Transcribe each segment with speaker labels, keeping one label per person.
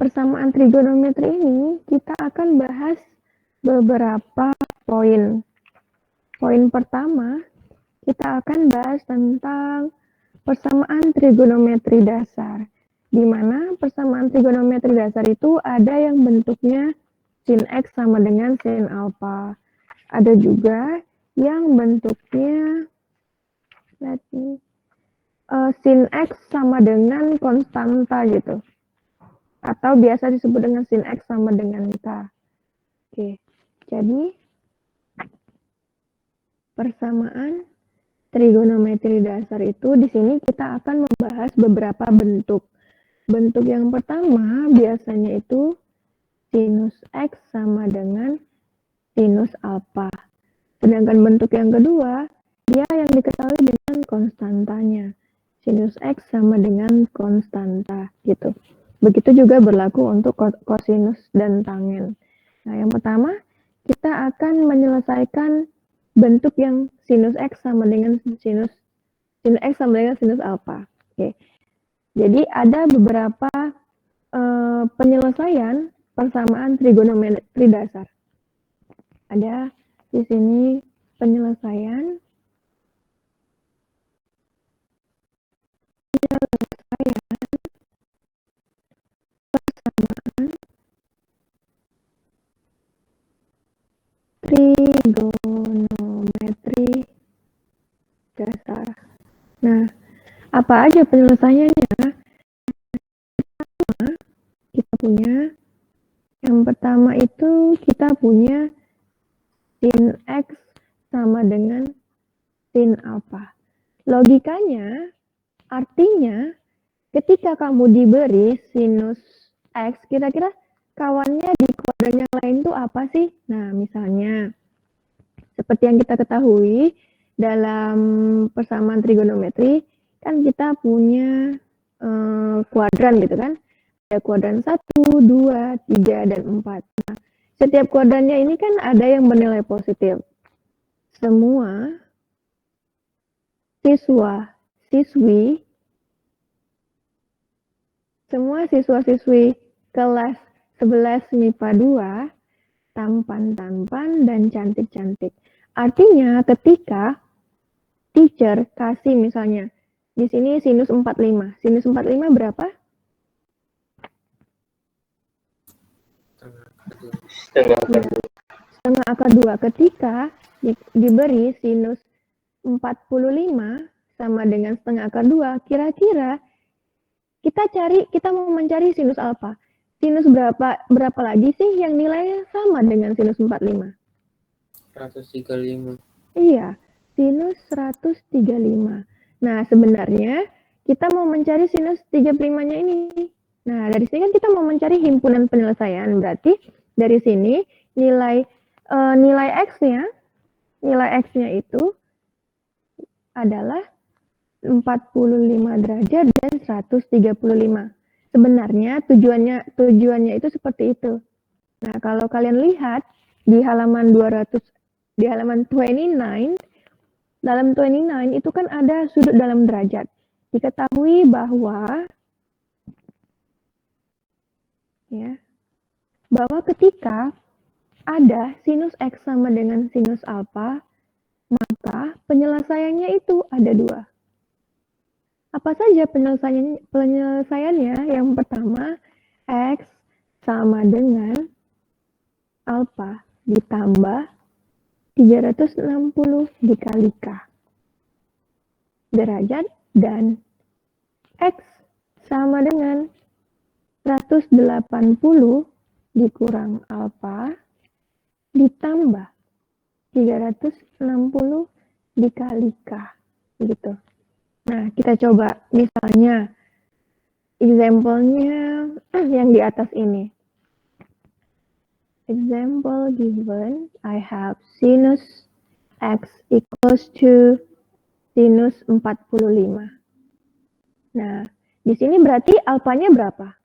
Speaker 1: persamaan trigonometri ini kita akan bahas beberapa poin. Poin pertama, kita akan bahas tentang persamaan trigonometri dasar, di mana persamaan trigonometri dasar itu ada yang bentuknya sin X sama dengan sin alpha. Ada juga yang bentuknya sin X sama dengan konstanta gitu. Atau biasa disebut dengan sin X sama dengan K. Oke, jadi persamaan trigonometri dasar itu di sini kita akan membahas beberapa bentuk. Bentuk yang pertama biasanya itu sinus X sama dengan sinus alpha. Sedangkan bentuk yang kedua, dia yang diketahui dengan konstantanya. Sinus X sama dengan konstanta gitu. Begitu juga berlaku untuk kosinus dan tangen. Nah, yang pertama kita akan menyelesaikan bentuk yang sinus X sama dengan sinus X sama dengan sinus alpha. Oke. Jadi ada beberapa penyelesaian persamaan trigonometri dasar. Ada di sini penyelesaian persamaan trigonometri dasar. Nah, apa aja penyelesaiannya? Kita punya yang pertama itu kita punya sin X sama dengan sin alpha. Logikanya artinya ketika kamu diberi sinus X, kira-kira kawannya di kuadran yang lain itu apa sih? Nah, misalnya seperti yang kita ketahui dalam persamaan trigonometri kan kita punya kuadran gitu kan. Ada kuadran 1, 2, 3, dan 4. Nah, setiap kuadrannya ini kan ada yang bernilai positif. Semua siswa-siswi kelas 11 MIPA 2 tampan-tampan dan cantik-cantik. Artinya ketika teacher kasih misalnya di sini sinus 45. Sinus 45 berapa? Setengah akar 2. Ketika diberi sinus 45 sama dengan setengah akar 2, kira-kira kita mau mencari sinus alpha. Sinus berapa lagi sih yang nilainya sama dengan sinus 45?
Speaker 2: 135.
Speaker 1: Iya, sinus 135. Nah, sebenarnya kita mau mencari sinus 35-nya ini. Nah, dari sini kan kita mau mencari himpunan penyelesaian. Berarti dari sini nilai X-nya itu adalah 45 derajat dan 135. Sebenarnya tujuannya itu seperti itu. Nah, kalau kalian lihat di halaman 29, dalam 29 itu kan ada sudut dalam derajat. Diketahui bahwa ketika ada sinus X sama dengan sinus alpha, maka penyelesaiannya itu ada dua. Apa saja penyelesaiannya? Yang pertama, X sama dengan alpha ditambah 360 dikali K derajat, dan X sama dengan 180 dikurang alpha ditambah 360 dikali K gitu. Nah, kita coba misalnya example-nya yang di atas ini. Example given, I have sinus X equals to sinus 45. Nah, di sini berarti alfanya berapa?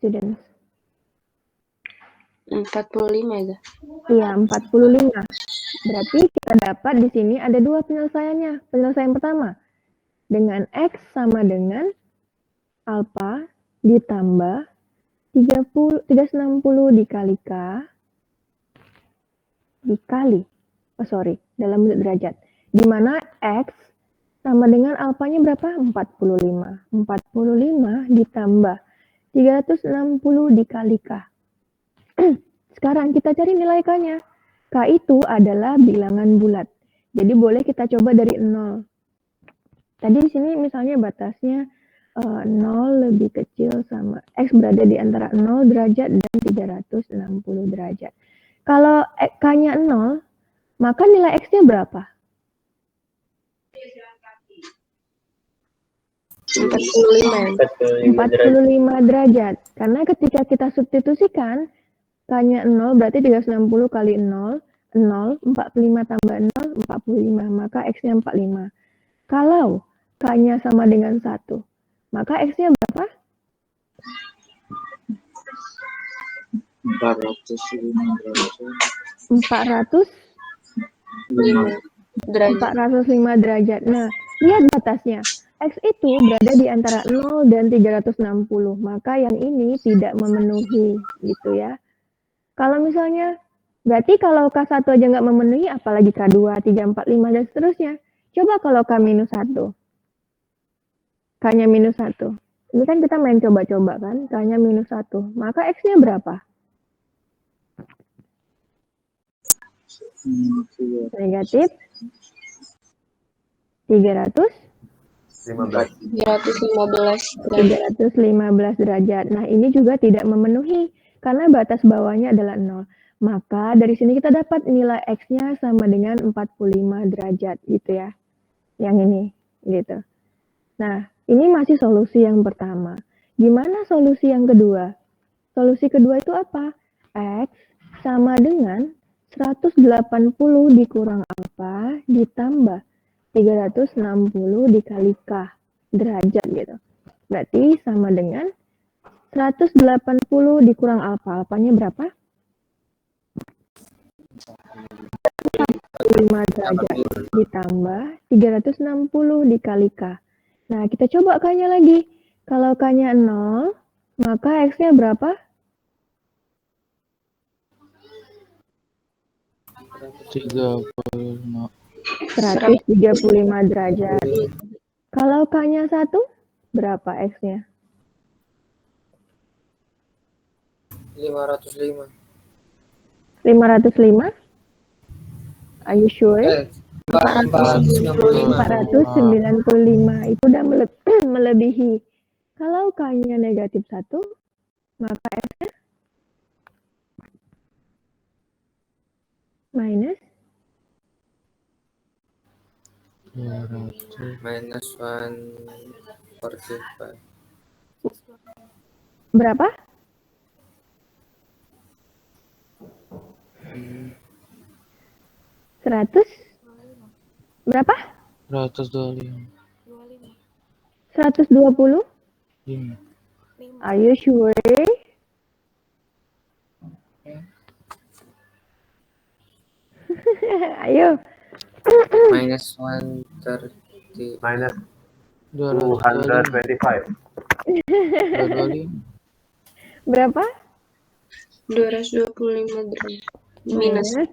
Speaker 1: Students.
Speaker 2: 45 ya?
Speaker 1: Iya, 45. Berarti kita dapat di sini ada dua penyelesaiannya. Penyelesaian pertama, dengan X sama dengan alfa ditambah 360 dikali K dikali, dalam bentuk derajat. Di mana X sama dengan alfanya berapa? 45. 45 ditambah 360 dikali K. Sekarang kita cari nilai K-nya. K itu adalah bilangan bulat. Jadi boleh kita coba dari 0. Tadi di sini misalnya batasnya 0 lebih kecil sama X berada di antara 0 derajat dan 360 derajat. Kalau K-nya 0, maka nilai X-nya berapa? 45 derajat. Karena ketika kita substitusikan, K-nya 0 berarti 360 kali 0, 0, 45 tambah 0, 45. Maka X-nya 45. Kalau K-nya sama dengan 1, maka X-nya berapa? 405 derajat. Nah, lihat batasnya. X itu berada di antara 0 dan 360. Maka yang ini tidak memenuhi gitu ya. Kalau misalnya, berarti kalau K1 aja nggak memenuhi, apalagi K2, 3, 4, 5, dan seterusnya. Coba kalau K-1. K-nya -1. Ini kan kita main coba-coba kan, K-nya -1. Maka X-nya berapa? Negatif 315 derajat. Nah, ini juga tidak memenuhi karena batas bawahnya adalah 0. Maka dari sini kita dapat nilai X-nya sama dengan 45 derajat gitu ya. Yang ini gitu. Nah, ini masih solusi yang pertama. Gimana solusi yang kedua? Solusi kedua itu apa? X sama dengan 180 dikurang alfa ditambah 360 dikali K derajat gitu. Berarti sama dengan 180 dikurang alfa. Alfanya berapa? 45 derajat ditambah 360 dikali K. Nah, kita coba K-nya lagi. Kalau K-nya 0, maka X-nya berapa? 135 derajat. Kalau K-nya 1, berapa X-nya?
Speaker 2: 505.
Speaker 1: 505? Are you sure?
Speaker 2: 495.
Speaker 1: 495 itu udah melebihi. Kalau K-nya negatif 1, maka X-nya minus
Speaker 2: -145.
Speaker 1: berapa? Seratus berapa?
Speaker 2: 125.
Speaker 1: 120? Are you sure? Ayo.
Speaker 2: Minus 130.
Speaker 3: Minus
Speaker 2: 225.
Speaker 3: 225.
Speaker 1: Berapa?
Speaker 4: 225 derajat. Minus
Speaker 1: Minus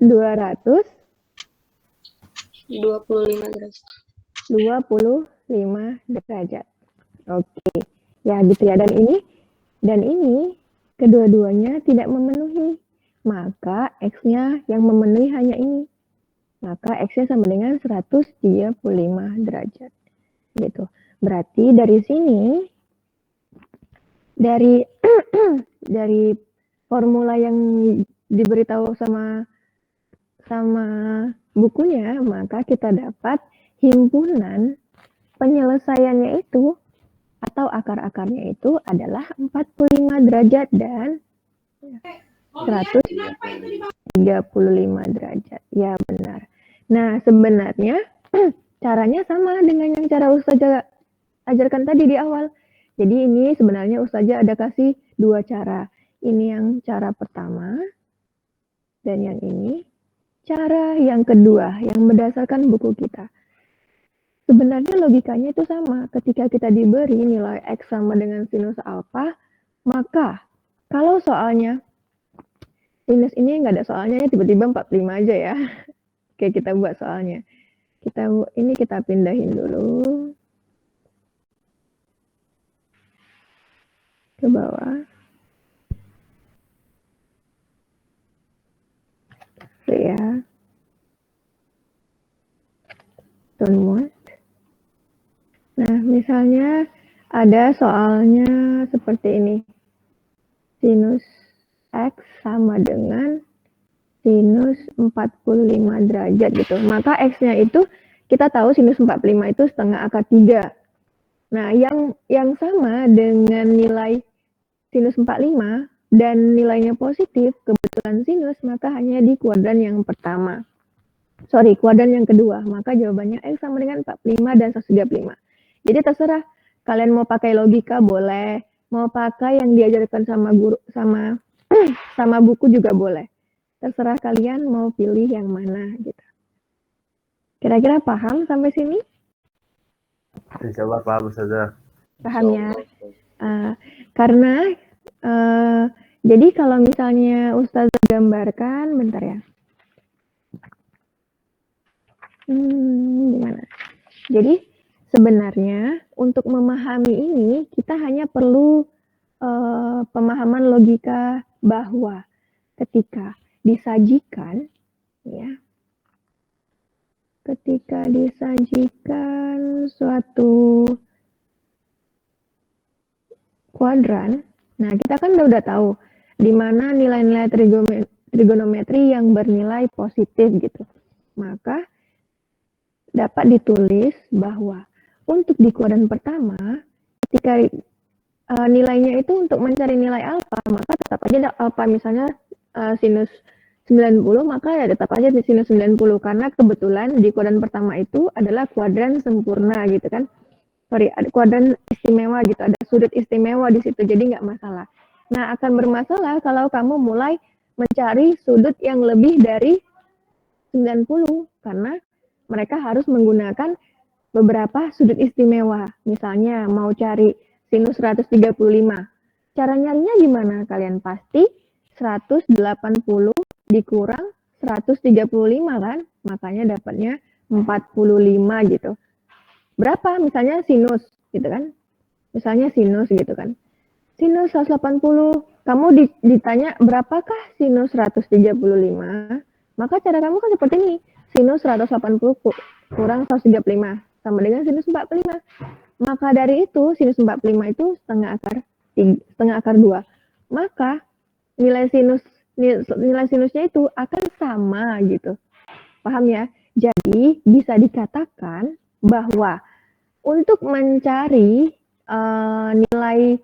Speaker 1: 225
Speaker 4: derajat.
Speaker 1: derajat. Oke. Ya gitu ya. Dan ini kedua-duanya tidak memenuhi. Maka X-nya yang memenuhi hanya ini. Maka X-nya sama dengan 135 derajat. Gitu. Berarti dari sini, dari formula yang diberitahu sama bukunya, maka kita dapat himpunan penyelesaiannya itu atau akar-akarnya itu adalah 45 derajat dan 135 derajat. Ya benar. Nah, sebenarnya caranya sama dengan yang cara Ustazah ajarkan tadi di awal. Jadi ini sebenarnya Ustazah ada kasih dua cara. Ini yang cara pertama dan yang ini cara yang kedua yang berdasarkan buku kita. Sebenarnya logikanya itu sama. Ketika kita diberi nilai X sama dengan sinus alfa, maka kalau soalnya sinus ini nggak ada soalnya, tiba-tiba 45 aja ya. Oke, kita buat soalnya. Ini kita pindahin dulu ke bawah. Tuh ya. Don't want. Nah, misalnya ada soalnya seperti ini. Sinus X sama dengan sinus 45 derajat gitu. Maka X-nya itu kita tahu sinus 45 itu setengah akar 3. Nah, yang sama dengan nilai sinus 45 dan nilainya positif, kebetulan sinus, maka hanya di kuadran yang pertama. Kuadran yang kedua. Maka jawabannya X sama dengan 45 dan 135. Jadi terserah kalian mau pakai logika boleh, mau pakai yang diajarkan sama guru sama buku juga boleh. Terserah kalian mau pilih yang mana gitu. Kira-kira paham sampai sini?
Speaker 3: Insya Allah paham Ustazah.
Speaker 1: Paham ya? Karena jadi kalau misalnya Ustazah gambarkan, bentar ya. Gimana? Jadi sebenarnya untuk memahami ini kita hanya perlu pemahaman logika bahwa ketika disajikan suatu kuadran, nah kita kan udah tahu di mana nilai-nilai trigonometri yang bernilai positif gitu. Maka dapat ditulis bahwa untuk di kuadran pertama, ketika nilainya itu untuk mencari nilai alfa, maka tetap aja alfa misalnya sinus 90, maka ya tetap aja di sinus 90 karena kebetulan di kuadran pertama itu adalah kuadran sempurna gitu kan. Kuadran istimewa gitu, ada sudut istimewa di situ, jadi nggak masalah. Nah, akan bermasalah kalau kamu mulai mencari sudut yang lebih dari 90 karena mereka harus menggunakan beberapa sudut istimewa. Misalnya mau cari sinus 135. Cara nyarinya gimana? Kalian pasti 180 dikurang 135 kan? Makanya dapatnya 45 gitu. Berapa? Misalnya sinus gitu kan? Misalnya sinus gitu kan. Sinus 180. Kamu ditanya berapakah sinus 135? Maka cara kamu kan seperti ini. Sinus 180 kurang 135 sama dengan sinus 45. Maka dari itu sinus 45 itu setengah akar 2. Maka nilai sinusnya itu akan sama gitu. Paham ya? Jadi bisa dikatakan bahwa untuk mencari nilai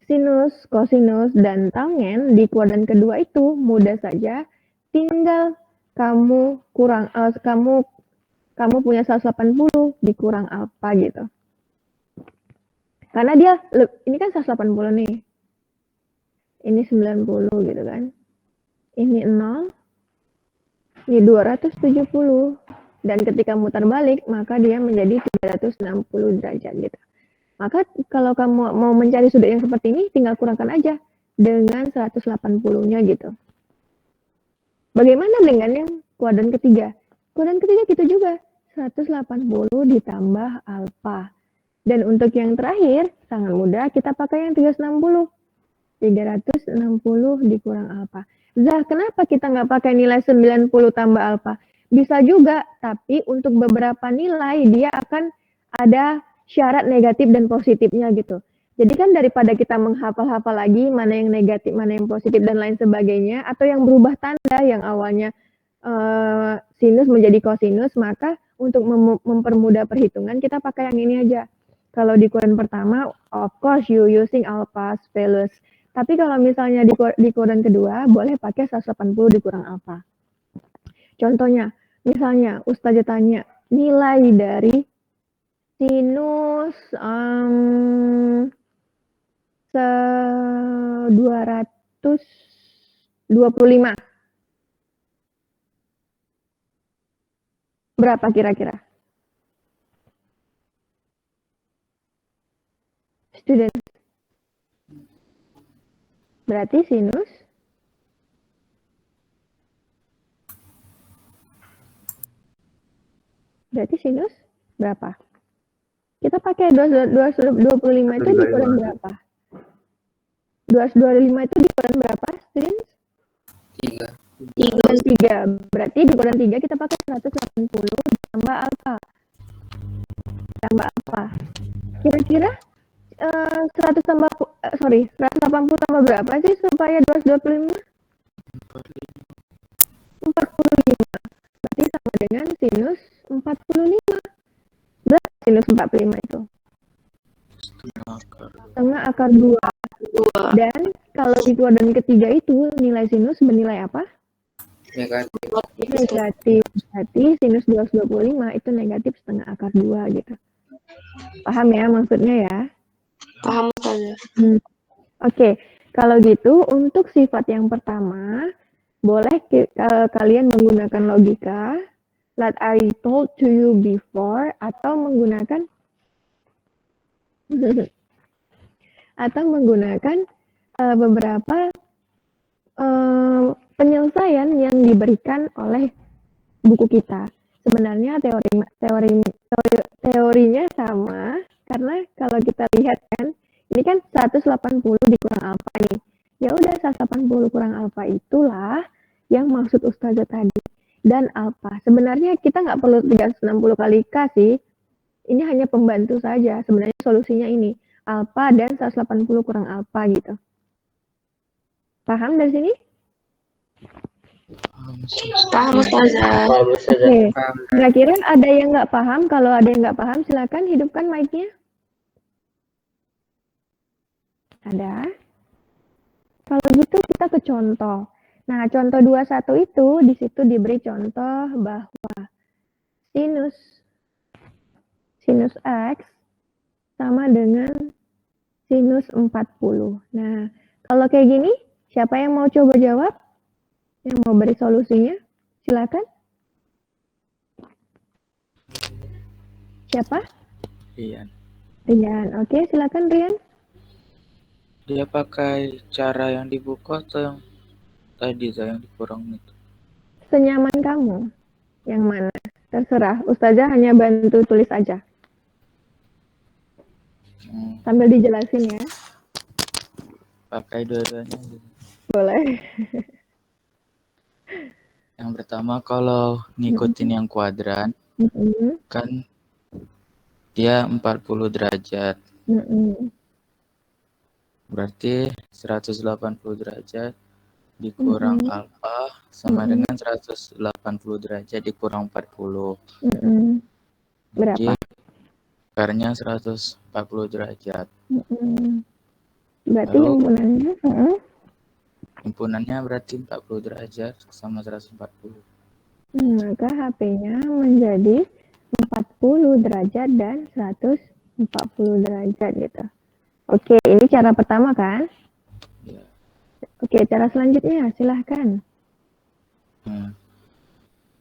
Speaker 1: sinus, kosinus, dan tangen di kuadran kedua itu mudah saja. Tinggal kamu punya 180 dikurang alfa gitu. Karena dia ini kan 180 nih. Ini 90 gitu kan. Ini 0. Ini 270. Dan ketika mutar balik, maka dia menjadi 360 derajat gitu. Maka kalau kamu mau mencari sudut yang seperti ini, tinggal kurangkan aja dengan 180-nya gitu. Bagaimana dengan yang kuadran ketiga? Kuadran ketiga gitu juga, 180 ditambah alfa. Dan untuk yang terakhir, sangat mudah, kita pakai yang 360. 360 dikurang alfa. Zah, kenapa kita nggak pakai nilai 90 tambah alfa? Bisa juga, tapi untuk beberapa nilai dia akan ada syarat negatif dan positifnya gitu. Jadi kan daripada kita menghafal-hafal lagi mana yang negatif, mana yang positif dan lain sebagainya, atau yang berubah tanda yang awalnya sinus menjadi kosinus, maka untuk mempermudah perhitungan kita pakai yang ini aja. Kalau di kuadran pertama, of course you using alpha spelus. Tapi kalau misalnya di kuadran kedua, boleh pakai 180 dikurang alfa. Contohnya, misalnya Ustazah tanya, nilai dari sinus 225. Berapa kira-kira? Student. Berarti sinus berapa? Kita pakai 225 itu dikurang berapa? 225 itu dikurang berapa, students?
Speaker 2: 3.
Speaker 1: Dikurang 3. Berarti dikurang 3 kita pakai 180 ditambah apa? Kira-kira 180 tambah berapa sih supaya 225? 45. Berarti sama dengan sinus 45. Berapa sinus 45 itu? Setengah akar 2. Dan kalau di kuadran ketiga itu nilai sinus bernilai apa?
Speaker 2: Negatif.
Speaker 1: Negatif. Berarti sinus 225 itu negatif setengah akar 2 gitu. Paham ya maksudnya ya?
Speaker 4: Paham saja.
Speaker 1: Oke, kalau gitu untuk sifat yang pertama, boleh kalian menggunakan logika like I told to you before atau menggunakan beberapa penyelesaian yang diberikan oleh buku kita. Sebenarnya teorinya sama, karena kalau kita lihat kan, ini kan 180 dikurang alfa nih. Ya udah 180 kurang alfa itulah yang maksud Ustazah tadi. Dan alfa. Sebenarnya kita nggak perlu 360 kali K sih. Ini hanya pembantu saja. Sebenarnya solusinya ini. Alfa dan 180 kurang alfa gitu. Paham dari sini?
Speaker 4: Paham Ustazah.
Speaker 1: Oke. Kira-kira ada yang nggak paham? Kalau ada yang nggak paham, silakan hidupkan mic-nya. Ada? Kalau gitu kita ke contoh. Nah, contoh 21 itu di situ diberi contoh bahwa sinus X sama dengan sinus 40. Nah, kalau kayak gini, siapa yang mau coba jawab? Yang mau beri solusinya? Silakan. Siapa?
Speaker 5: Rian.
Speaker 1: Oke, silakan Rian.
Speaker 5: Dia pakai cara yang di buku atau yang tadi yang dikurang itu?
Speaker 1: Senyaman kamu. Yang mana? Terserah. Ustazah hanya bantu tulis aja. Sambil dijelasin ya.
Speaker 5: Pakai dua-duanya.
Speaker 1: Boleh.
Speaker 5: Yang pertama kalau ngikutin yang kuadran, kan dia 40 derajat. Berarti 180 derajat dikurang alfa sama dengan 180 derajat dikurang 40.
Speaker 1: Berapa?
Speaker 5: Jadi akarnya 140 derajat.
Speaker 1: Berarti
Speaker 5: Lalu,
Speaker 1: himpunannya?
Speaker 5: berarti 40 derajat sama 140.
Speaker 1: Maka HP-nya menjadi 40 derajat dan 140 derajat gitu. Oke, ini cara pertama kan?
Speaker 5: Ya.
Speaker 1: Oke, cara selanjutnya silahkan.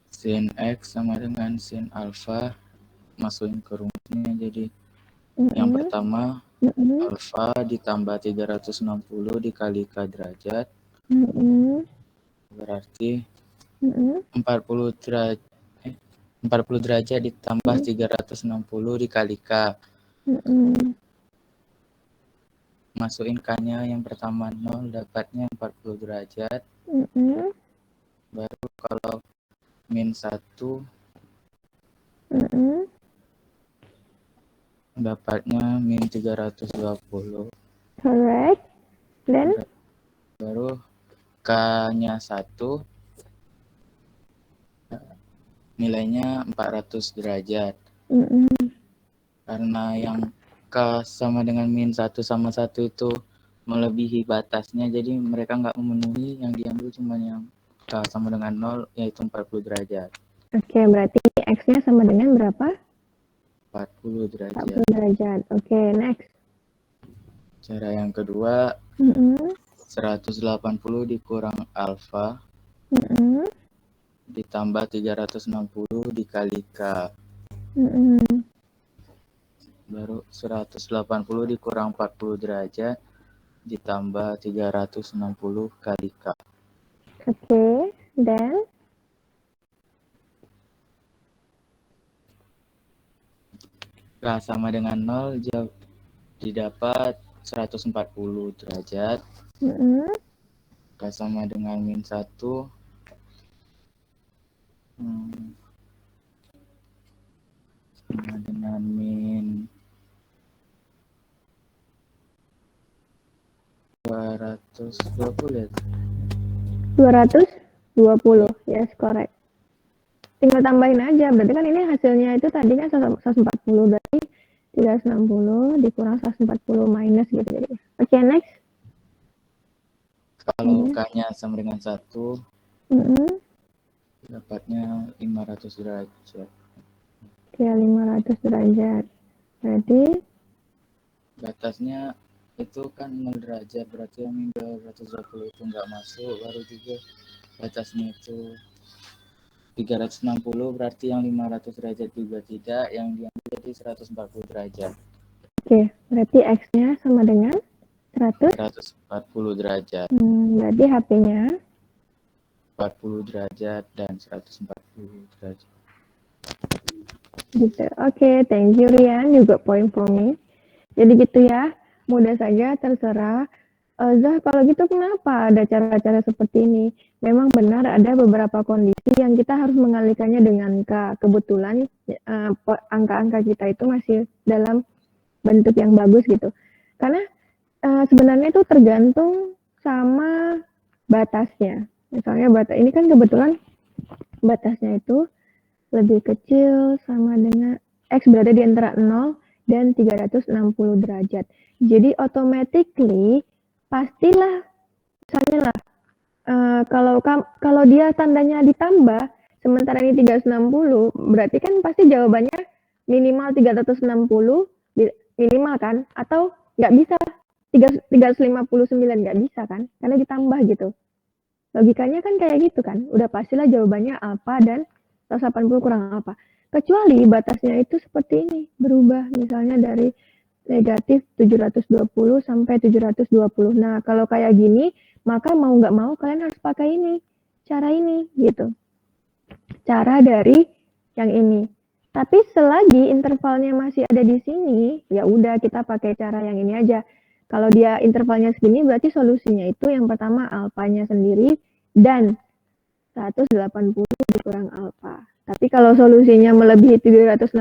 Speaker 5: Sin X sama dengan sin alfa masukin ke rumusnya, jadi yang pertama alfa ditambah 360 dikali K derajat berarti 40 derajat ditambah 360 dikali K. Masukin K-nya yang pertama 0, dapatnya 40 derajat. Baru kalau min 1 dapatnya min 320.
Speaker 1: Correct. Dan
Speaker 5: Baru K-nya 1 nilainya 400 derajat. Karena yang K sama dengan min 1 sama 1 itu melebihi batasnya, jadi mereka nggak memenuhi, yang diambil cuma yang K sama dengan 0, yaitu 40 derajat.
Speaker 1: Oke, berarti X-nya sama dengan berapa?
Speaker 5: 40 derajat.
Speaker 1: 40 derajat. Oke, next.
Speaker 5: Cara yang kedua, 180 dikurang alfa ditambah 360 dikali K. baru 180 dikurang 40 derajat ditambah 360 kali K.
Speaker 1: Oke, dan
Speaker 5: K sama dengan 0 didapat 140 derajat. K sama dengan min 1 sama dengan min 220 ya.
Speaker 1: 220, yes, correct. Tinggal tambahin aja, berarti kan ini hasilnya itu tadinya 140, berarti 360 dikurang 140 minus gitu. Oke, next.
Speaker 5: Kalau K-nya sama dengan 1, dapatnya 500 derajat.
Speaker 1: Ya, 500 derajat. Berarti
Speaker 5: batasnya itu kan 0 derajat, berarti yang min 220 itu nggak masuk. Baru juga batasnya itu 360, berarti yang 500 derajat juga tidak, yang diambil jadi 140 derajat.
Speaker 1: Oke, berarti X-nya sama dengan
Speaker 5: 140 derajat.
Speaker 1: Berarti HP-nya
Speaker 5: 40 derajat dan 140 derajat.
Speaker 1: Gitu. Oke, thank you Rian, you got point for me. Jadi gitu ya, mudah saja, terserah. Zah, kalau gitu kenapa ada cara-cara seperti ini? Memang benar ada beberapa kondisi yang kita harus mengalihkannya dengan K. Kebetulan angka-angka kita itu masih dalam bentuk yang bagus gitu. Karena sebenarnya itu tergantung sama batasnya. Misalnya ini kan kebetulan batasnya itu lebih kecil sama dengan X berada di antara 0 dan 360 derajat. Jadi automatically pastilah misalnya lah kalau dia tandanya ditambah sementara ini 360 berarti kan pasti jawabannya minimal 360 minimal kan, atau nggak bisa 359 nggak bisa kan, karena ditambah gitu. Logikanya kan kayak gitu kan, udah pastilah jawabannya alfa dan 180 kurang alfa. Kecuali batasnya itu seperti ini, berubah misalnya dari negatif 720 sampai 720. Nah, kalau kayak gini, maka mau nggak mau kalian harus pakai ini, cara ini gitu. Cara dari yang ini. Tapi selagi intervalnya masih ada di sini, ya udah kita pakai cara yang ini aja. Kalau dia intervalnya segini, berarti solusinya itu yang pertama alfanya sendiri dan 180 dikurang alfa. Tapi kalau solusinya melebihi 360,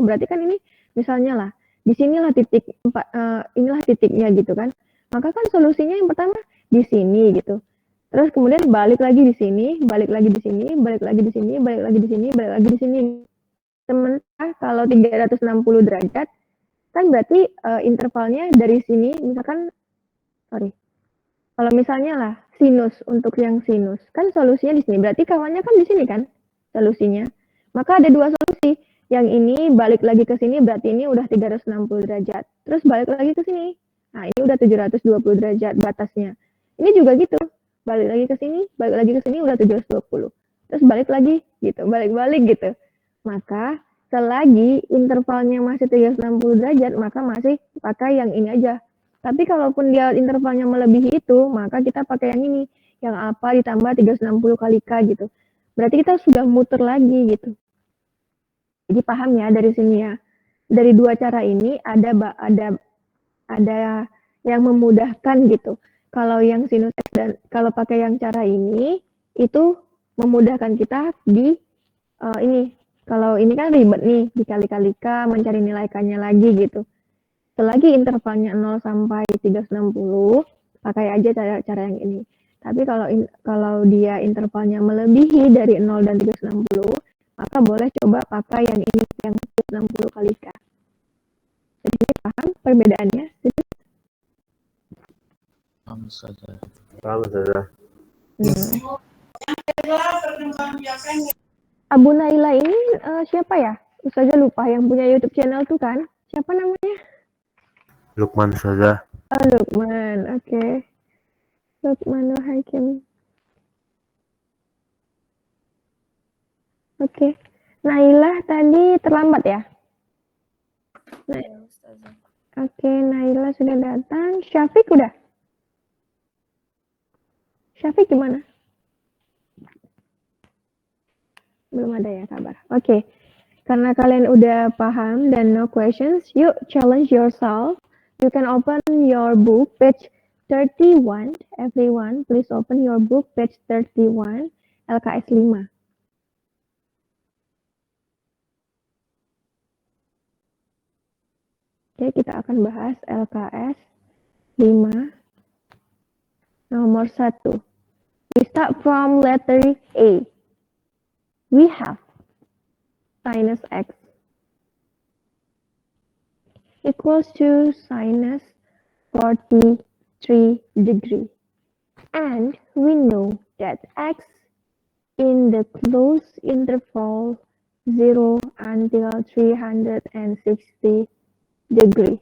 Speaker 1: berarti kan ini misalnya lah, di sinilah titik inilah titiknya gitu kan. Maka kan solusinya yang pertama di sini gitu. Terus kemudian balik lagi di sini, balik lagi di sini, balik lagi di sini, balik lagi di sini, balik lagi di sini. Sementara kalau 360 derajat kan berarti intervalnya dari sini misalkan kalau misalnya lah sinus, untuk yang sinus kan solusinya di sini, berarti kawannya kan di sini kan solusinya. Maka ada dua solusi. Yang ini balik lagi ke sini berarti ini udah 360 derajat. Terus balik lagi ke sini. Nah, ini udah 720 derajat batasnya. Ini juga gitu. Balik lagi ke sini, balik lagi ke sini udah 720. Terus balik lagi gitu, balik-balik gitu. Maka selagi intervalnya masih 360 derajat, maka masih pakai yang ini aja. Tapi kalaupun dia intervalnya melebihi itu, maka kita pakai yang ini, yang alfa ditambah 360 kali K gitu. Berarti kita sudah muter lagi gitu. Jadi paham ya dari sini ya. Dari dua cara ini ada yang memudahkan gitu. Kalau yang sinus X dan kalau pakai yang cara ini itu memudahkan kita di ini. Kalau ini kan ribet nih, dikali-kali K, mencari nilai K-nya lagi gitu. Selagi intervalnya 0 sampai 360, pakai aja cara yang ini. Tapi kalau dia intervalnya melebihi dari 0 dan 360, maka boleh coba pakai yang ini, yang 360 kali K. Jadi paham perbedaannya?
Speaker 5: Paham saja.
Speaker 3: Paham saja.
Speaker 1: Abu Naila ini siapa ya? Ustazah lupa, yang punya YouTube channel tuh kan? Siapa namanya?
Speaker 3: Lukman saja.
Speaker 1: Oh, Lukman, oke. Lukmanul Hakim. Oke. Nailah tadi terlambat ya? Nah, oke, Naila sudah datang. Syafiq udah? Syafiq gimana? Belum ada ya kabar. Oke, karena kalian udah paham dan no questions, yuk challenge yourself. You can open your book page 31. Everyone, please open your book page 31, LKS 5. Oke, kita akan bahas LKS 5 nomor 1. We start from letter A. We have sinus x equals to sinus 43 degree. And we know that x in the closed interval 0 until 360 degree.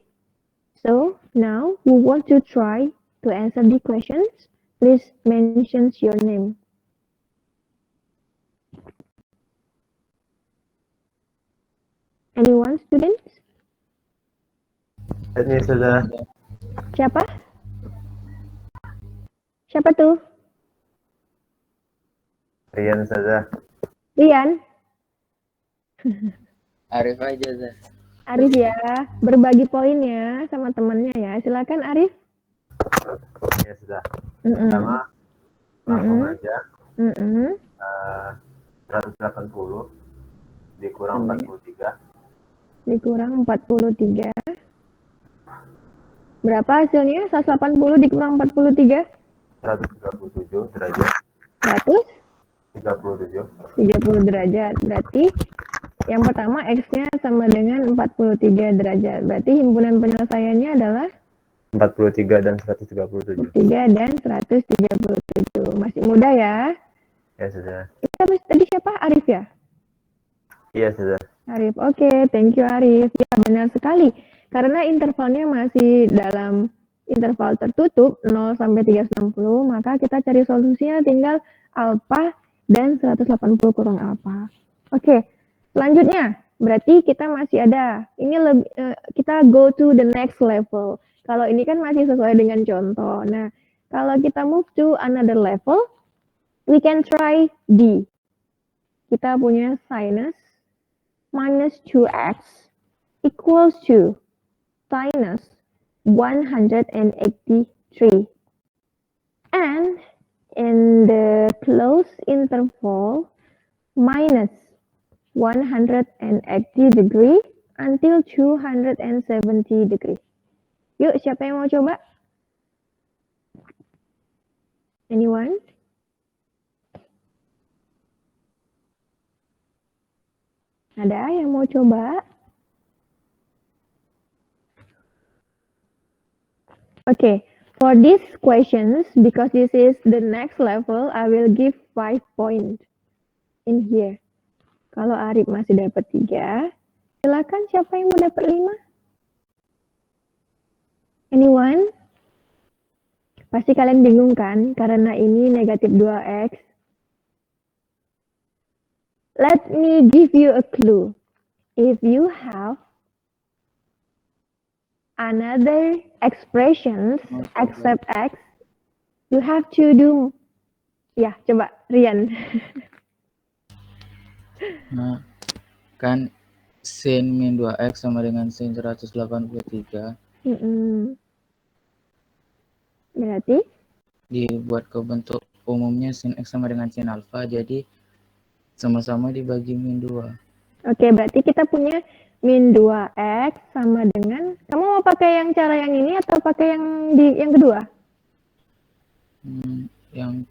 Speaker 1: So now who want to try to answer the questions? Please mention your name. Anyone, students?
Speaker 3: Ini sudah.
Speaker 1: Siapa? Siapa tuh?
Speaker 3: Rian saja.
Speaker 1: Rian?
Speaker 5: Arif aja, Zah.
Speaker 1: Arif ya, berbagi poin ya sama temannya ya. Silakan Arif.
Speaker 3: Ya sudah. Pertama, langsung aja. 180 dikurang 43.
Speaker 1: Dikurang 43. Berapa hasilnya? 180 dikurang 43?
Speaker 3: 137 derajat.
Speaker 1: 137
Speaker 3: 37.
Speaker 1: derajat. Berarti yang pertama X-nya sama dengan 43 derajat. Berarti himpunan penyelesaiannya adalah
Speaker 3: 43 dan 137.
Speaker 1: 3 dan 137. Masih mudah ya.
Speaker 3: Ya sudah.
Speaker 1: Tadi siapa? Arif ya?
Speaker 3: Iya sudah.
Speaker 1: Arif, oke, thank you Arif. Ya benar sekali, karena intervalnya masih dalam interval tertutup 0 sampai 360, maka kita cari solusinya tinggal alfa dan 180 kurang alfa. Oke, selanjutnya berarti kita masih ada, ini kita go to the next level. Kalau ini kan masih sesuai dengan contoh. Nah, kalau kita move to another level, we can try D. Kita punya sinus minus 2x equals to sinus 183. And in the closed interval, minus 180 degree until 270 degree. Yuk, siapa yang mau coba? Anyone? Ada yang mau coba? Okay, for these questions, because this is the next level, I will give 5 points in here. Kalau Arif masih dapat 3, silakan siapa yang mau dapat 5? Anyone? Pasti kalian bingung kan, karena ini negatif 2x. Let me give you a clue. If you have another expressions except x, you have to do. Ya, coba Rian.
Speaker 5: Nah, kan sin min 2x sama dengan sin 183
Speaker 1: Berarti?
Speaker 5: dibuat ke bentuk umumnya sin x sama dengan sin alfa, jadi sama-sama dibagi min 2.
Speaker 1: Oke, berarti kita punya min 2x sama dengan, kamu mau pakai yang cara yang ini atau pakai yang kedua?
Speaker 5: Yang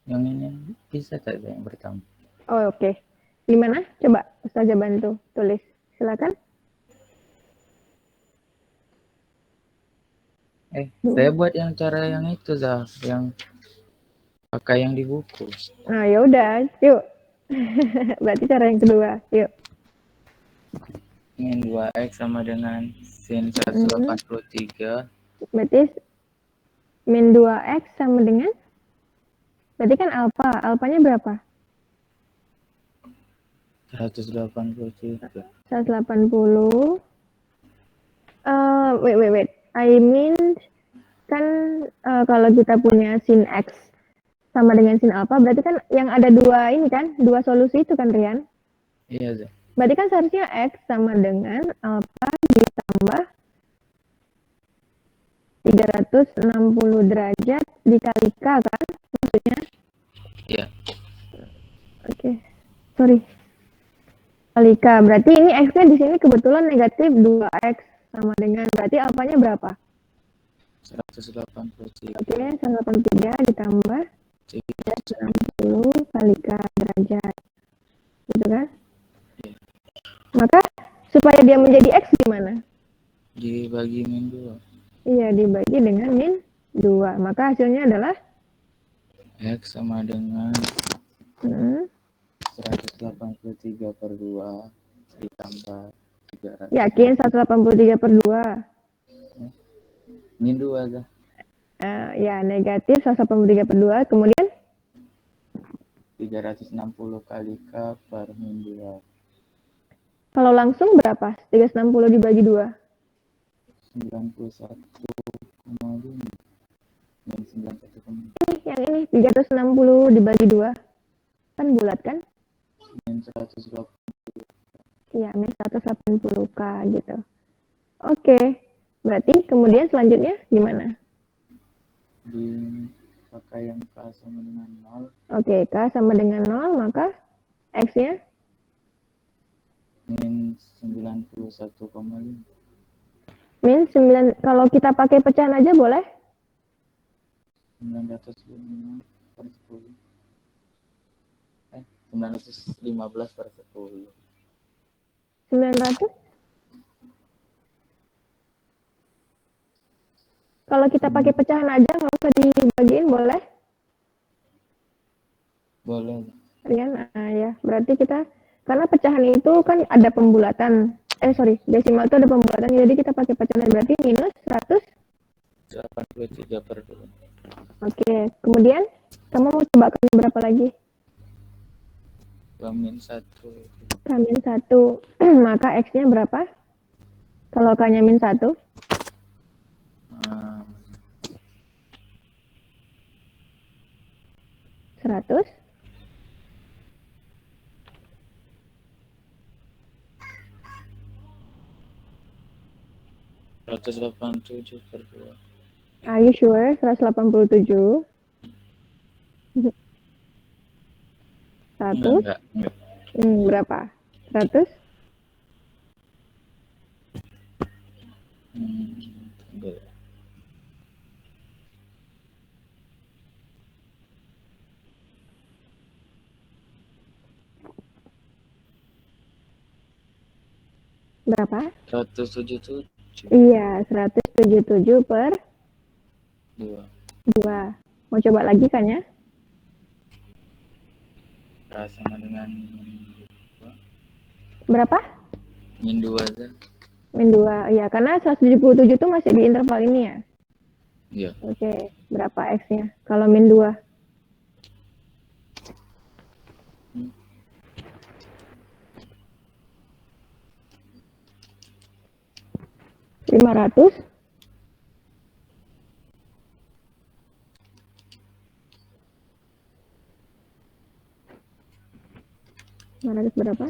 Speaker 5: ini bisa tak yang pertama?
Speaker 1: Oh, oke. Gimana? Coba Ustazah bantu tulis. Silakan.
Speaker 5: Saya buat yang cara yang itu, Zah, yang pakai yang di buku.
Speaker 1: Nah, ya udah, yuk. Berarti cara yang kedua, yuk.
Speaker 5: Min 2x sama dengan sin 183.
Speaker 1: Berarti min 2x sama dengan, berarti kan alfa. Alfanya berapa?
Speaker 5: 183.
Speaker 1: 180. Wait. I mean, kan kalau kita punya sin X sama dengan sin alpha, berarti kan yang ada dua ini kan, dua solusi itu kan, Rian?
Speaker 5: Iya, Zah.
Speaker 1: Berarti kan seharusnya X sama dengan alpha ditambah 360 derajat dikali K kan, maksudnya?
Speaker 5: Iya.
Speaker 1: Oke. Sorry. Kali K. Berarti ini X-nya di sini kebetulan negatif 2X sama dengan, berarti alfanya berapa?
Speaker 5: 183.
Speaker 1: Oke, 183 ditambah 360 kali K derajat. Gitu kan?
Speaker 5: Iya.
Speaker 1: Maka supaya dia menjadi X gimana?
Speaker 5: Dibagi min 2.
Speaker 1: Iya, dibagi dengan min 2. Maka hasilnya adalah
Speaker 5: X sama dengan 183 per 2 ditambah 300.
Speaker 1: yakin 183 per 2.
Speaker 5: Min 2 aja.
Speaker 1: Ya, negatif 183 per 2. Kemudian
Speaker 5: 360 kali K per min 2.
Speaker 1: kalau langsung berapa? 360 dibagi 2.
Speaker 5: 91,5. Min 91,5.
Speaker 1: Yang ini 360 dibagi 2. Kan bulat kan?
Speaker 5: Min 180.
Speaker 1: Iya, min 180K gitu. Oke. Berarti kemudian selanjutnya gimana?
Speaker 5: Dipakai yang K sama dengan 0.
Speaker 1: Oke, K sama dengan 0, maka X-nya
Speaker 5: Min 91,5.
Speaker 1: min 9. Kalau kita pakai pecahan aja boleh?
Speaker 5: 905 per 10. 915 per 10.
Speaker 1: 900? Kalau kita pakai pecahan aja nggak usah dibagiin, boleh?
Speaker 5: Boleh.
Speaker 1: Rian, ya. Berarti kita, karena pecahan itu kan ada pembulatan. Desimal itu ada pembulatan, jadi kita pakai pecahan. Berarti minus
Speaker 5: 183 per 2.
Speaker 1: Oke, kemudian kamu mau cobakan berapa lagi?
Speaker 5: Min 1.
Speaker 1: Min 1. Maka X-nya berapa? Kalau K-nya min 1? 100.
Speaker 5: -187 per 2.
Speaker 1: Are you sure? 187? 100?
Speaker 5: Enggak.
Speaker 1: Berapa? 100?
Speaker 5: Enggak.
Speaker 1: Berapa?
Speaker 5: 177.
Speaker 1: Iya, 177 per
Speaker 5: 2.
Speaker 1: 2. Mau coba lagi kan ya?
Speaker 5: Sama dengan
Speaker 1: Berapa?
Speaker 5: min 2 aja.
Speaker 1: Min 2. Iya, karena 177 itu masih di interval ini ya?
Speaker 5: Iya.
Speaker 1: Oke, berapa X-nya? Kalau min 2? $500? Berapa?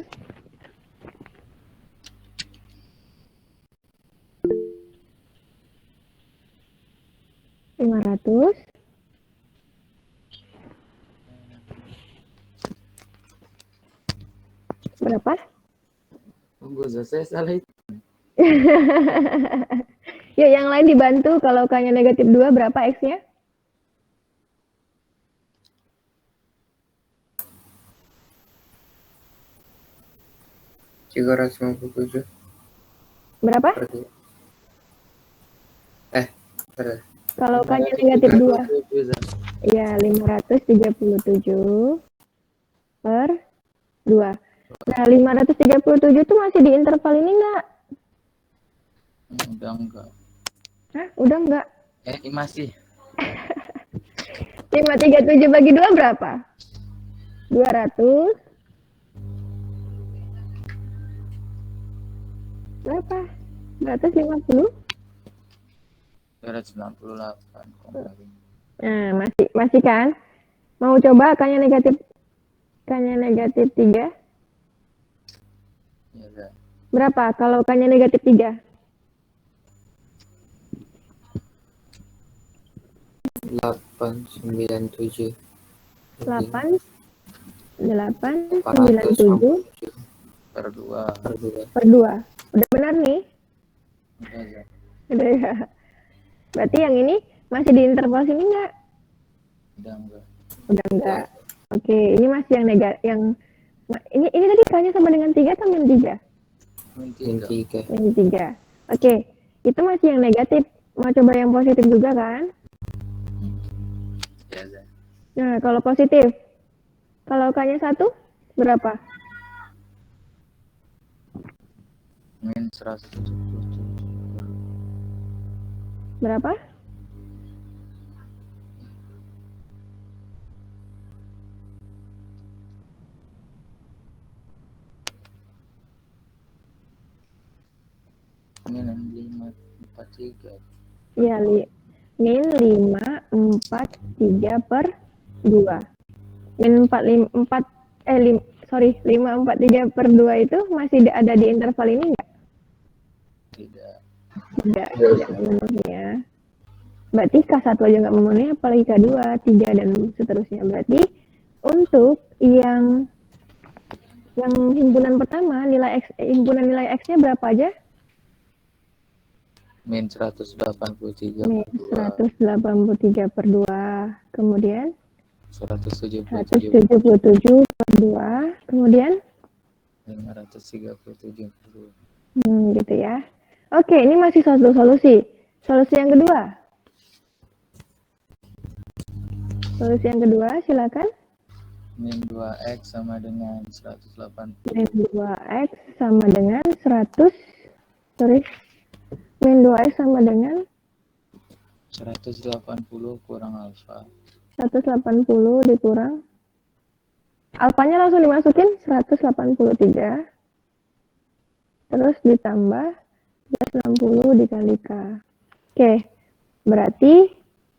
Speaker 1: $500. Berapa?
Speaker 5: Tunggu, saya salah itu.
Speaker 1: Yuk, yang lain dibantu. Kalau K-nya negatif 2, berapa X-nya?
Speaker 2: $357
Speaker 1: Berapa?
Speaker 2: per 2.
Speaker 1: Kalau K-nya negatif 2. Iya, 537 per 2. Nah, 537 itu masih di interval ini nggak?
Speaker 5: Udah enggak.
Speaker 1: Hah? Udah nggak?
Speaker 5: Masih.
Speaker 1: 537 bagi 2 berapa? 200. Berapa? 250?
Speaker 5: 298,5.
Speaker 1: Nah, masih kan? Mau coba K-nya negatif 3?
Speaker 5: Ya, Zak.
Speaker 1: Berapa kalau K-nya negatif 3?
Speaker 2: 897.
Speaker 1: 8, 97
Speaker 5: Per 2.
Speaker 1: per 2. Udah benar nih?
Speaker 5: Udah, Zak.
Speaker 1: Udah ya. Berarti yang ini masih di interval sini nggak?
Speaker 5: Udah enggak.
Speaker 1: Udah enggak. Oke, ini masih yang ini tadi K-nya sama dengan 3 atau min 3?
Speaker 5: Min
Speaker 2: Min
Speaker 5: 3.
Speaker 2: 3.
Speaker 1: Min 3. Oke, itu masih yang negatif. Mau coba yang positif juga kan?
Speaker 5: Ya, Zak.
Speaker 1: Nah, kalau positif. Kalau K-nya 1, berapa?
Speaker 5: Min 177.
Speaker 1: Berapa?
Speaker 5: Min 543.
Speaker 1: Ya, min 543 per 2. Min 543 per 2 itu masih ada di interval ini enggak?
Speaker 5: Tidak.
Speaker 1: Tidak memenuhi ya. Berarti K1 aja nggak memenuhi, apalagi K2, 3, dan seterusnya. Berarti untuk yang himpunan pertama, himpunan nilai X-nya berapa aja?
Speaker 5: Min 183
Speaker 1: Min
Speaker 5: per 2.
Speaker 1: 183 per 2. Kemudian
Speaker 5: 177
Speaker 1: 177 per 2. Kemudian
Speaker 5: 537 per 2.
Speaker 1: gitu ya. Oke, ini masih satu solusi. Solusi yang kedua. Solusi yang kedua, silakan.
Speaker 5: Min 2X sama dengan 180.
Speaker 1: Min 2X sama dengan 100. Min 2X sama dengan
Speaker 5: 180 kurang alfa.
Speaker 1: 180 dikurang. Alfanya langsung dimasukin 183. Terus ditambah 160 dikali K. Oke, berarti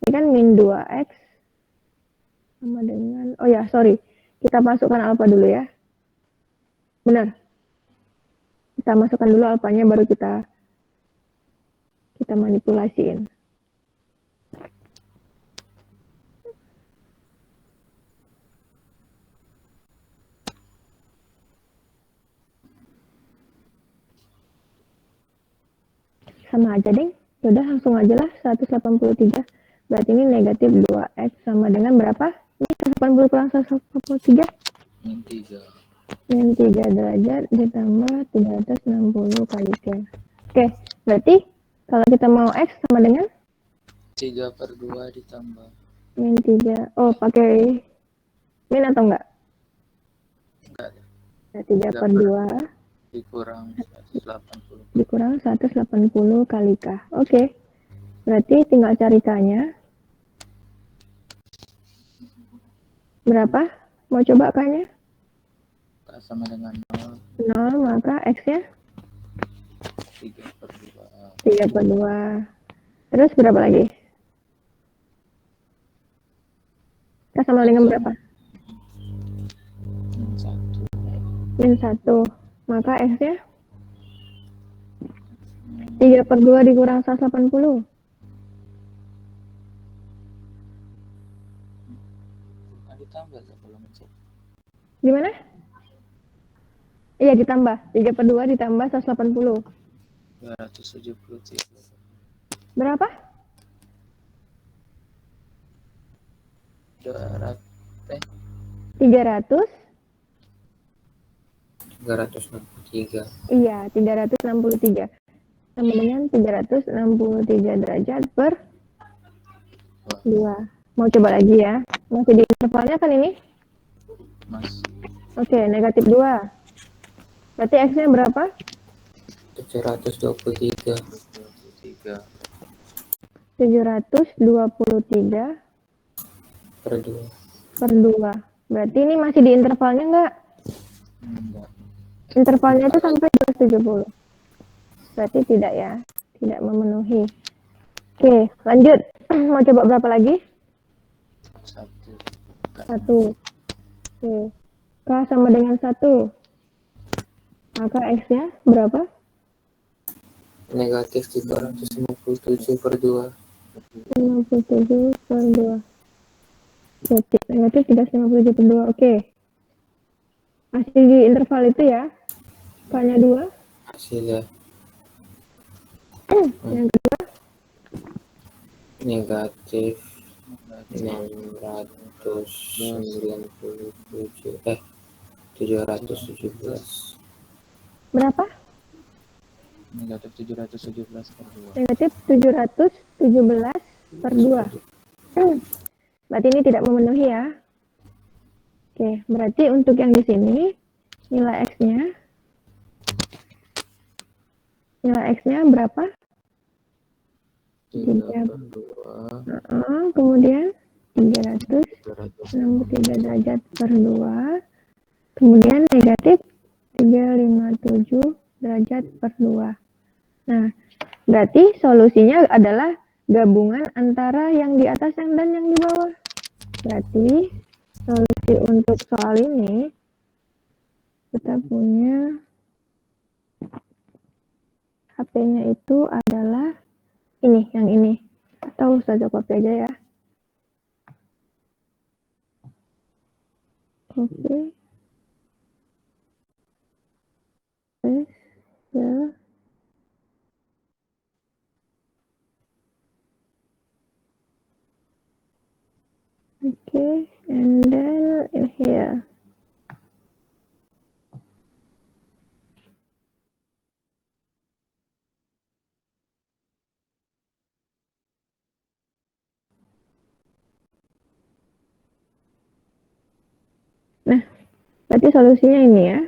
Speaker 1: ini kan min 2X sama dengan, oh ya, sorry. Kita masukkan alfa dulu ya. Benar. Kita masukkan dulu alfanya, baru kita manipulasiin. Sama aja, deng. Yaudah, langsung aja lah, 183. Berarti ini negatif 2X sama dengan berapa? Ini 180 kurang 183.
Speaker 5: Min 3.
Speaker 1: Min 3 derajat ditambah 360 kali K. Oke, berarti kalau kita mau X sama dengan
Speaker 5: 3 per 2 ditambah.
Speaker 1: min 3. Oh, pakai min atau enggak?
Speaker 5: Enggak ada.
Speaker 1: Nah, 3 per 2
Speaker 5: Dikurang 180.
Speaker 1: dikurang 180 kali K. Oke, berarti tinggal cari K-nya. Berapa? Mau coba K-nya?
Speaker 5: K sama dengan 0.
Speaker 1: 0, maka X-nya
Speaker 5: 3 per 2.
Speaker 1: 3 per 2. Terus berapa lagi? K sama dengan berapa?
Speaker 5: Min 1.
Speaker 1: Min 1. Maka X-nya 3 per 2 dikurang 180.
Speaker 5: Ditambah kalau min 1.
Speaker 1: Gimana? Iya, ditambah. 3 per 2 ditambah 180.
Speaker 5: 273.
Speaker 1: Berapa?
Speaker 5: 300.
Speaker 2: 363.
Speaker 1: Iya, 363. Sama dengan 363 derajat per 2. Mau coba lagi ya. Masih di intervalnya kan ini?
Speaker 5: Mas.
Speaker 1: Oke, negatif 2. Berarti X-nya berapa?
Speaker 2: 723.
Speaker 1: 723
Speaker 2: Per 2.
Speaker 1: per 2. Berarti ini masih di intervalnya enggak?
Speaker 5: Enggak.
Speaker 1: Intervalnya itu sampai 270. Berarti tidak ya, tidak memenuhi. Oke, lanjut. Mau coba berapa lagi? 1. Oke. K sama dengan 1. Maka X-nya berapa?
Speaker 2: Negatif 357 per 2.
Speaker 1: 57 per 2. Berarti negatif 357 per 2. Oke. Masih di interval itu ya. K-nya 2.
Speaker 2: Hasilnya
Speaker 1: Yang kedua,
Speaker 2: negatif 717.
Speaker 1: berapa?
Speaker 5: Negatif 717 per 2.
Speaker 1: Negatif 717 per 2. Berarti ini tidak memenuhi ya. Oke, berarti untuk yang di sini nilai X-nya berapa?
Speaker 5: 3
Speaker 1: Tiga.
Speaker 5: per 2.
Speaker 1: Kemudian 363 derajat per 2. Kemudian negatif 357 derajat per 2. Nah, berarti solusinya adalah gabungan antara yang di atas dan yang di bawah. Berarti solusi untuk soal ini kita punya HP-nya itu adalah ini, yang ini. Atau saja copy aja ya. Oke. Ya. Okay, and then in here. Nah, berarti solusinya ini ya.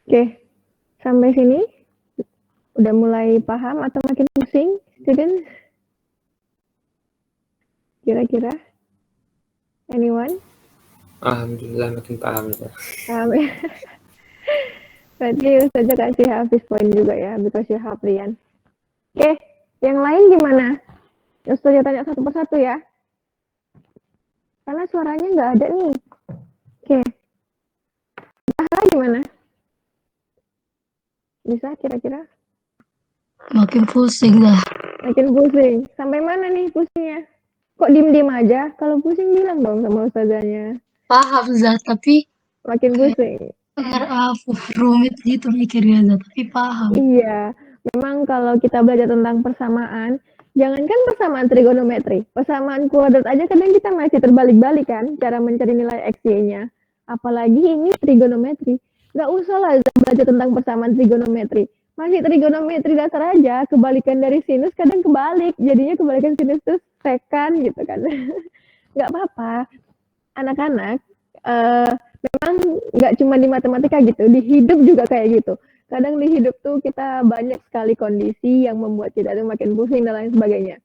Speaker 1: Oke, sampai sini udah mulai paham atau makin pusing, student? Kira-kira? Anyone?
Speaker 2: Alhamdulillah makin paham ya.
Speaker 1: Paham ya? Berarti Ustazah kasih habis poin juga ya, because you have Rian. Oke, yang lain gimana? Ustazah tanya satu persatu ya. Karena suaranya nggak ada nih. Oke. Zahra gimana? Bisa kira-kira?
Speaker 4: Makin pusing dah.
Speaker 1: Makin pusing. Sampai mana nih pusingnya? Kok diem-diem aja? Kalau pusing bilang dong sama ustazahnya.
Speaker 4: Paham Zat, tapi
Speaker 1: Makin pusing.
Speaker 4: rumit gitu mikirnya Zat, tapi paham.
Speaker 1: Iya. Memang kalau kita belajar tentang persamaan, jangankan persamaan trigonometri, persamaan kuadrat aja kadang kita masih terbalik-balik kan cara mencari nilai X-Y-nya. Apalagi ini trigonometri. Nggak usah lah belajar tentang persamaan trigonometri. Masih trigonometri dasar aja, kebalikan dari sinus kadang kebalik. Jadinya kebalikan sinus tuh sekan gitu kan. Nggak apa-apa. Anak-anak, memang nggak cuma di matematika gitu, di hidup juga kayak gitu. Kadang di hidup tuh kita banyak sekali kondisi yang membuat kita tuh makin pusing dan lain sebagainya.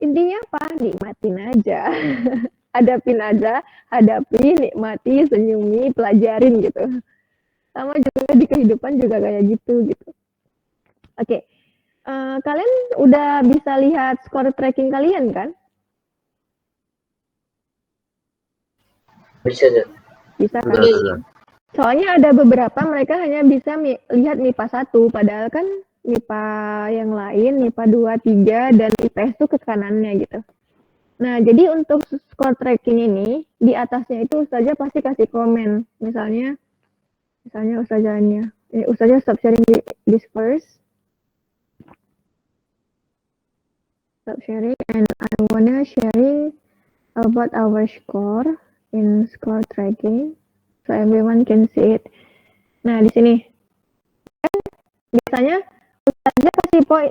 Speaker 1: Intinya apa? Nikmatin aja. Hadapin aja, hadapi, nikmati, senyumi, pelajarin gitu. Sama juga di kehidupan juga kayak gitu. Oke. Kalian udah bisa lihat skor tracking kalian kan?
Speaker 2: Bisa ya.
Speaker 1: Bisa kan?
Speaker 3: Betul.
Speaker 1: Soalnya ada beberapa mereka hanya bisa lihat MIPA 1, padahal kan MIPA yang lain, MIPA 2, 3, dan IPS itu ke kanannya gitu. Nah, jadi untuk skor tracking ini, di atasnya itu Ustazah pasti kasih komen. Misalnya Ustazahnya, Ustazah stop sharing this first. Stop sharing, and I wanna sharing about our score in score tracking. So everyone can see it. Nah, di sini biasanya Ustazah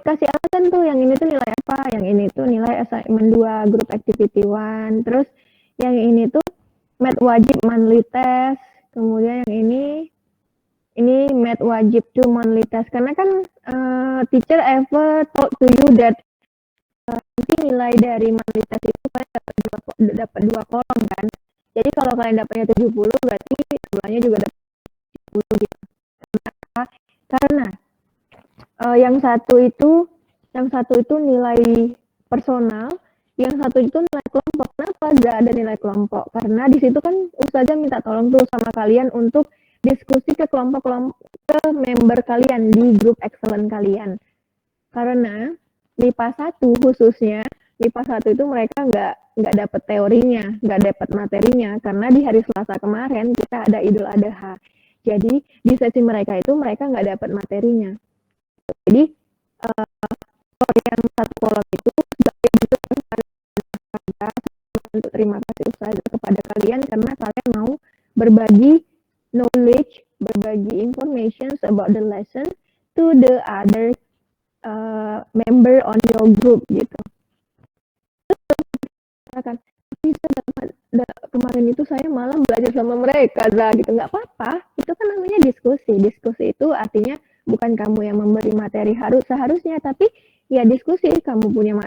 Speaker 1: kasih alasan tuh, yang ini tuh nilai apa, yang ini tuh nilai assignment 2, group activity 1, terus yang ini tuh math wajib monthly test, kemudian yang ini math wajib tuh monthly test. Karena kan teacher ever told to you that nanti nilai dari monthly test itu kalian dapat 2 kolom kan. Jadi kalau kalian dapatnya 70 berarti sebelahnya juga dapat 70 gitu. Kenapa? Karena yang satu itu nilai personal, yang satu itu nilai kelompok. Kenapa nggak ada nilai kelompok? Karena di situ kan Ustazah minta tolong tuh sama kalian untuk diskusi ke kelompok-kelompok, ke member kalian di grup excellent kalian. Karena MIPA 1 khususnya, MIPA 1 itu mereka nggak dapat teorinya, nggak dapat materinya, karena di hari Selasa kemarin kita ada Idul Adha. Jadi di sesi mereka itu mereka nggak dapat materinya. Jadi yang satu kolom itu sebagai bentuk untuk terima kasih Ustazah kepada kalian karena kalian mau berbagi knowledge, berbagi information about the lesson to the other member on your group gitu. Kemarin itu saya malah belajar sama mereka, gitu. Nggak apa-apa, itu kan namanya diskusi. Diskusi itu artinya bukan kamu yang memberi materi seharusnya, tapi ya diskusi, kamu punya